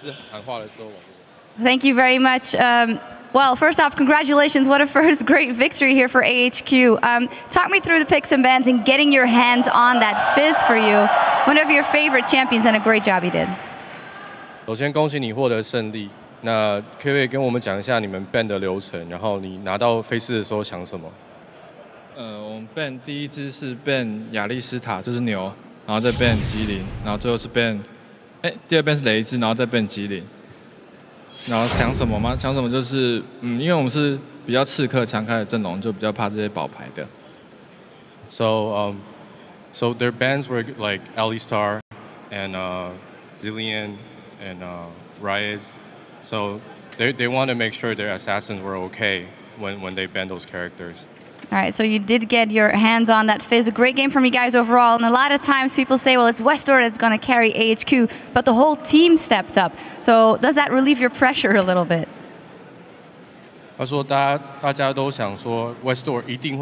次喊话的时候往这边。Thank you very much. Well, first off, congratulations. What a first great victory here for AHQ. Talk me through the picks and bans and getting your hands on that Fizz for you. One of your favorite champions and a great job you did. 首先恭喜你获得胜利。那可不可以跟我们讲一下你们 ban 的流程？然后你拿到飞狮的时候想什么？我们 ban 第一支是 ban 亚历斯塔，就是牛，然后再 ban 麒麟，然后最后是 ban，第二 ban 是雷兹，然后再 ban 麒麟。然后想什么吗？想什么就是，因为我们是比较刺客强开的阵容，就比较怕这些保牌的。So their bans were like Alistar and Zillion and Ryze. So they want to make sure their assassins were okay when they ban those characters. All right, so you did get your hands on that Fizz. A great game from you guys overall. And a lot of times people say, well, it's Westor that's going to carry AHQ, but the whole team stepped up. So does that relieve your pressure a little bit? 他说大家都想说 Westor 一定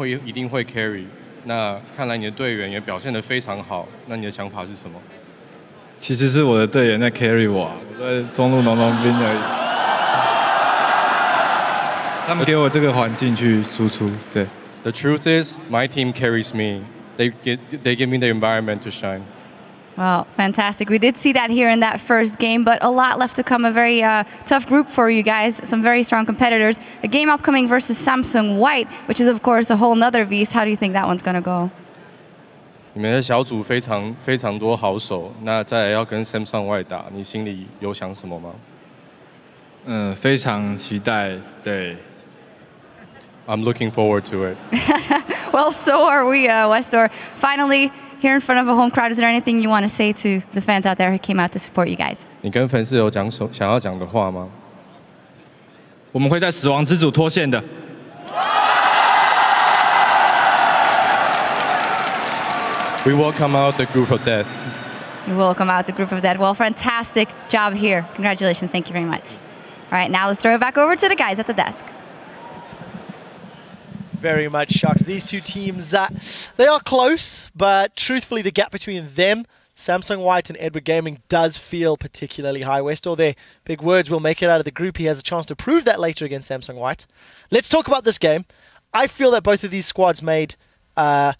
会 carry。那看来你的队员也表现得非常好。那你的想法是什么？其实是我的队员在 carry 我，我在中路农兵而已。他们给我这个环境去输出，对。The truth is, my team carries me. They give me the environment to shine. Well, fantastic. We did see that here in that first game, but a lot left to come. A very tough group for you guys. Some very strong competitors. A game upcoming versus Samsung White, which is, of course, a whole nother beast. How do you think that one's going to go? 你们的小组非常多好手，那再来要跟 Samsung White 打，你心里有想什么吗？非常期待，对。I'm looking forward to it. Well, so are we, Westor. Finally, here in front of a home crowd, is there anything you want to say to the fans out there who came out to support you guys? 你跟粉丝有想要讲的话吗？我们会在死亡之组脱线的。We will come out the group of death. You will come out the group of death. Well, fantastic job here. Congratulations. Thank you very much. All right, now let's throw it back over to the guys at the desk. Very much, Shucks. These two teams, they are close, but truthfully, the gap between them, Samsung White and Edward Gaming, does feel particularly high. Westor, their big words, will make it out of the group. He has a chance to prove that later against Samsung White. Let's talk about this game. I feel that both of these squads made a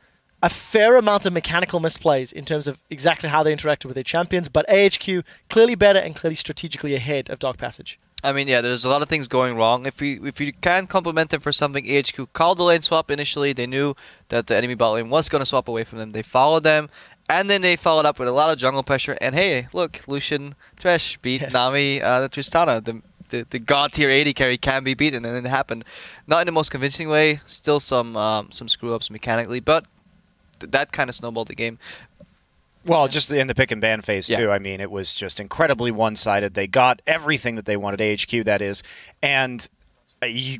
fair amount of mechanical misplays in terms of exactly how they interacted with their champions, but AHQ clearly better and clearly strategically ahead of Dark Passage. I mean, yeah, there's a lot of things going wrong. If you can compliment them for something, AHQ called the lane swap initially. They knew that the enemy bot lane was going to swap away from them. They followed them, and then they followed up with a lot of jungle pressure. And hey, look, Lucian Thresh beat Nami the Tristana. The god tier 80 carry can be beaten, and it happened. Not in the most convincing way. Still some screw-ups mechanically, but that kind of snowballed the game. Well, just in the pick and ban phase, too. I mean, it was just incredibly one-sided. They got everything that they wanted, AHQ, that is. And, you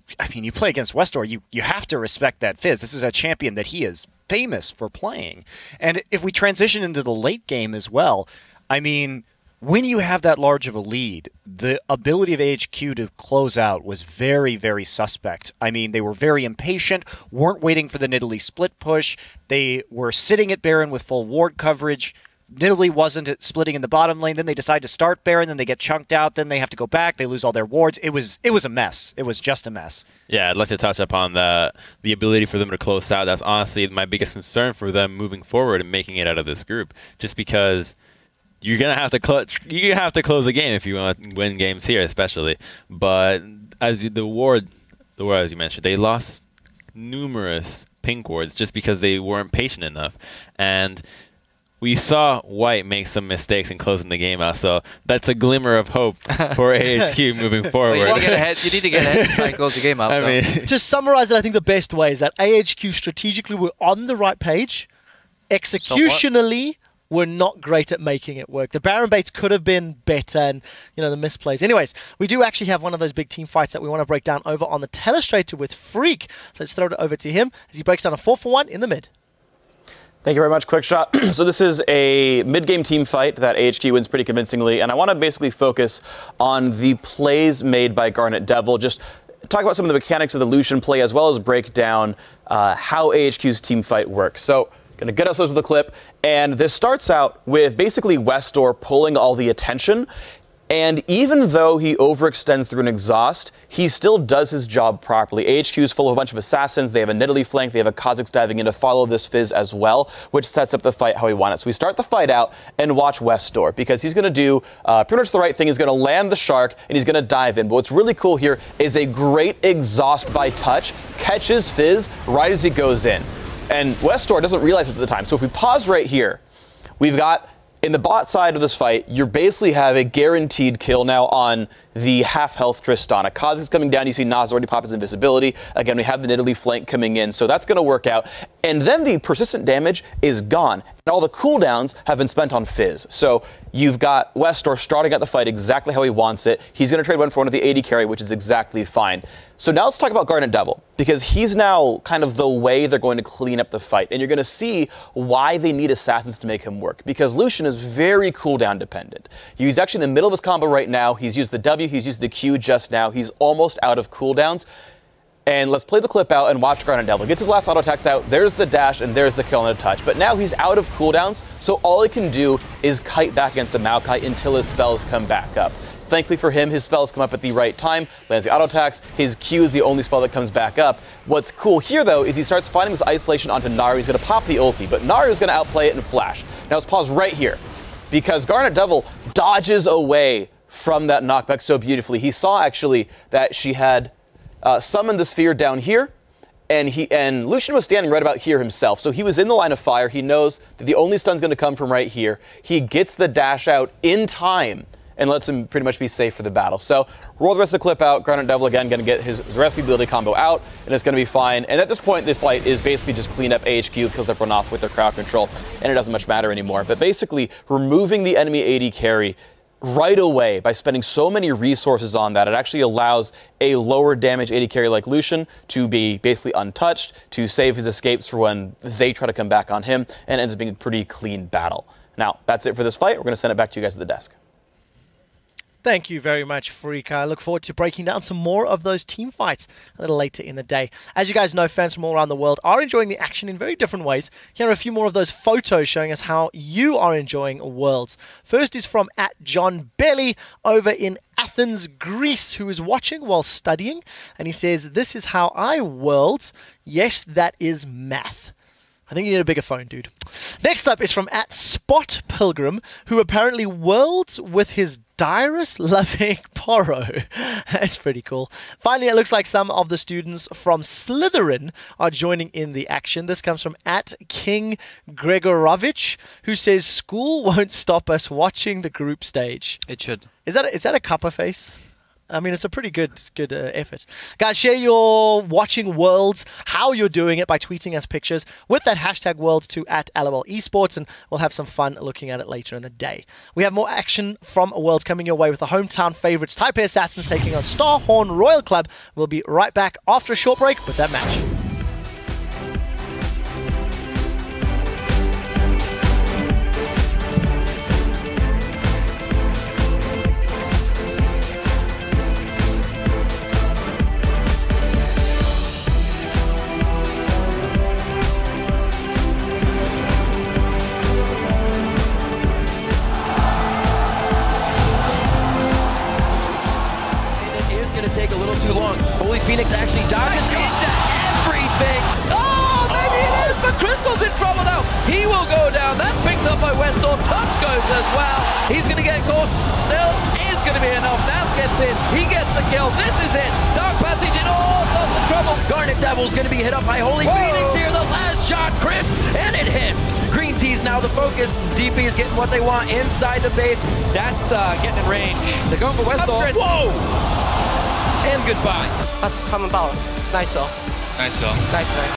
play against Westor, you have to respect that Fizz. This is a champion that he is famous for playing. And if we transition into the late game as well, I mean, when you have that large of a lead, the ability of AHQ to close out was very, very suspect. I mean, they were very impatient, weren't waiting for the Nidalee split push. They were sitting at Baron with full ward coverage. Nidalee wasn't splitting in the bottom lane. Then they decide to start Baron. Then they get chunked out. Then they have to go back. They lose all their wards. It was a mess. It was just a mess. Yeah, I'd like to touch upon the ability for them to close out. That's honestly my biggest concern for them moving forward and making it out of this group. Just because you're gonna have to close the game if you want to win games here, especially. But as the ward as you mentioned, they lost numerous pink wards just because they weren't patient enough, and we saw White make some mistakes in closing the game out. So that's a glimmer of hope for AHQ moving forward. Well, you need to get ahead and try and close the game out. To summarize it, I think the best way is that AHQ strategically were on the right page, executionally were not great at making it work. The Baron baits could have been better, and the misplays. Anyways, we do actually have one of those big team fights that we want to break down over on the Telestrator with Freak. So let's throw it over to him as he breaks down a 4-for-1 in the mid. Thank you very much, Quickshot. So this is a mid-game team fight that AHQ wins pretty convincingly, and I want to basically focus on the plays made by Garnet Devil. Just talk about some of the mechanics of the Lucian play, as well as break down how AHQ's team fight works. So going to get ourselves with the clip, and this starts out with basically Westor pulling all the attention. And even though he overextends through an exhaust, he still does his job properly. AHQ is full of a bunch of assassins. They have a Nidalee flank. They have a Kha'Zix diving in to follow this Fizz as well, which sets up the fight how we want it. So we start the fight out and watch Westdoor, because he's going to do pretty much the right thing. He's going to land the Shark, and he's going to dive in. But what's really cool here is a great exhaust by touch, catches Fizz right as he goes in. And Westdoor doesn't realize it at the time. So if we pause right here, we've got, in the bot side of this fight, you basically have a guaranteed kill now on the half-health Tristana. Kha'Zix coming down, you see Nas already pop his invisibility. Again, we have the Nidalee flank coming in, so that's going to work out. And then the persistent damage is gone, and all the cooldowns have been spent on Fizz. So you've got Westdoor starting out the fight exactly how he wants it. He's going to trade one for one of the AD carry, which is exactly fine. So now let's talk about Garnet Devil, because he's now kind of the way they're going to clean up the fight. And you're going to see why they need assassins to make him work, because Lucian is very cooldown dependent. He's actually in the middle of his combo right now. He's used the W, he's used the Q just now. He's almost out of cooldowns. And let's play the clip out and watch Garnet Devil. Gets his last auto attacks out, there's the dash, and there's the kill on a touch. But now he's out of cooldowns, so all he can do is kite back against the Maokai until his spells come back up. Thankfully for him, his spells come up at the right time, lands the auto attacks, his Q is the only spell that comes back up. What's cool here, though, is he starts finding this isolation onto Naru. He's going to pop the ulti, but Naru is going to outplay it and flash. Now let's pause right here, because Garnet Devil dodges away from that knockback so beautifully. He saw, actually, that she had summoned the sphere down here, and Lucian was standing right about here himself, so he was in the line of fire. He knows that the only stun's going to come from right here. He gets the dash out in time and lets him pretty much be safe for the battle. So roll the rest of the clip out. Garnet Devil, again, going to get his rest of the ability combo out, and it's going to be fine. And at this point, the fight is basically just clean up AHQ, kills everyone off with their crowd control, and it doesn't much matter anymore. But basically, removing the enemy AD carry right away by spending so many resources on that, it actually allows a lower damage AD carry like Lucian to be basically untouched, to save his escapes for when they try to come back on him, and it ends up being a pretty clean battle. Now, that's it for this fight. We're going to send it back to you guys at the desk. Thank you very much, Freak. I look forward to breaking down some more of those team fights a little later in the day. As you guys know, fans from all around the world are enjoying the action in very different ways. Here are a few more of those photos showing us how you are enjoying Worlds. First is from @JohnBelly over in Athens, Greece, who is watching while studying. And he says, "This is how I Worlds. Yes, that is math." I think you need a bigger phone, dude. Next up is from @SpotPilgrim, who apparently worlds with his Dyrus loving Poro. That's pretty cool. Finally, it looks like some of the students from Slytherin are joining in the action. This comes from @King Gregorovich, who says, "School won't stop us watching the group stage." It should. Is that a cuppa face? I mean, it's a pretty good effort. Guys, share your watching Worlds, how you're doing it, by tweeting us pictures with that hashtag Worlds to @LOL eSports, and we'll have some fun looking at it later in the day. We have more action from Worlds coming your way with the hometown favorites, Taipei Assassins, taking on Starhorn Royal Club. We'll be right back after a short break with that match. Take a little too long. Holy Phoenix actually dives into everything. Oh, maybe it is, but Crystal's in trouble now. He will go down. That's picked up by Westdoor. Touch goes as well. He's going to get caught. Still is going to be enough. Nas gets in. He gets the kill. This is it. Dark Passage in all of the trouble. Garnet Devil's going to be hit up by Holy Phoenix here. The last shot crits, and it hits. Green Tea's now the focus. DP is getting what they want inside the base. That's getting in range. They're going for Westdoor. Whoa! And goodbye. That's coming about. Nice, though. Nice, though. Nice.